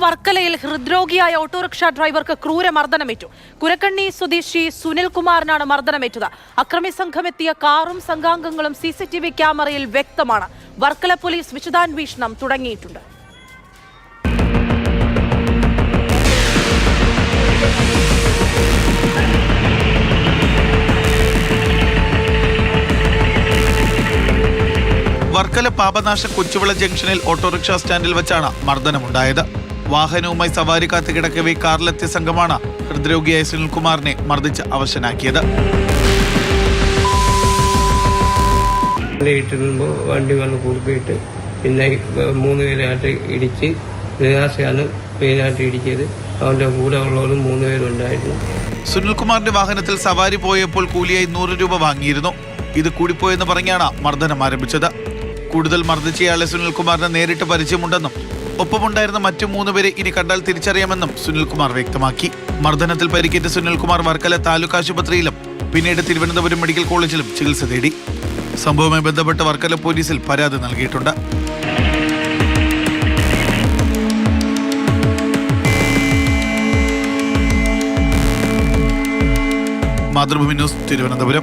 വർക്കലയിൽ ഹൃദ്രോഗിയായ ഓട്ടോറിക്ഷ ഡ്രൈവർക്ക് ക്രൂരമർദ്ദനമേറ്റു. കുരക്കണ്ണി സ്വദേശി സുനിൽകുമാറിനാണ് മർദ്ദനമേറ്റത്. അക്രമി സംഘമെത്തിയ കാറും സംഘാംഗങ്ങളും CCTV ക്യാമറയിൽ വ്യക്തമാണ്. വർക്കല പോലീസ് വിശദാന്വേഷണം തുടങ്ങിയിട്ടുണ്ട്. വർക്കല പാപനാശ കൊച്ചുവിള ജംഗ്ഷനിൽ ഓട്ടോറിക്ഷ സ്റ്റാൻഡിൽ വെച്ചാണ് മർദ്ദനമുണ്ടായത്. വാഹനവുമായി സവാരി കാത്ത് കിടക്കവേ കാറിലെത്തിയ സംഘമാണ് ഹൃദ്രോഗിയായ സുനിൽകുമാറിനെ മർദ്ദിച്ച് അവശനാക്കിയത്. വണ്ടി വന്ന് കുറുക്കിയിട്ട് പിന്നെ 3 പേരായിട്ട് ഇടിച്ച് നിരാശയാണ് മെയിനായിട്ട് ഇടിച്ചത്. അവന്റെ കൂടെ ഉള്ളവരും 3 പേരുണ്ടായിരുന്നു. സുനിൽകുമാറിന്റെ വാഹനത്തിൽ സവാരി പോയപ്പോൾ കൂലിയായി 100 രൂപ വാങ്ങിയിരുന്നു. ഇത് കൂടിപ്പോയെന്ന് പറഞ്ഞാണ് മർദ്ദനം ആരംഭിച്ചത്. കൂടുതൽ മർദ്ദിച്ചയാളെ സുനിൽകുമാറിന് നേരിട്ട് പരിചയമുണ്ടെന്നും ഒപ്പമുണ്ടായിരുന്ന മറ്റു 3 പേരെ ഇനി കണ്ടാൽ തിരിച്ചറിയാമെന്നും സുനിൽകുമാർ വ്യക്തമാക്കി. മർദ്ദനത്തിൽ പരിക്കേറ്റ സുനിൽകുമാർ വർക്കല താലൂക്ക് ആശുപത്രിയിലും പിന്നീട് തിരുവനന്തപുരം മെഡിക്കൽ കോളേജിലും ചികിത്സ തേടി. സംഭവവുമായി ബന്ധപ്പെട്ട് വർക്കല പോലീസിൽ പരാതി നൽകിയിട്ടുണ്ട്. മാതൃഭൂമി ന്യൂസ്, തിരുവനന്തപുരം.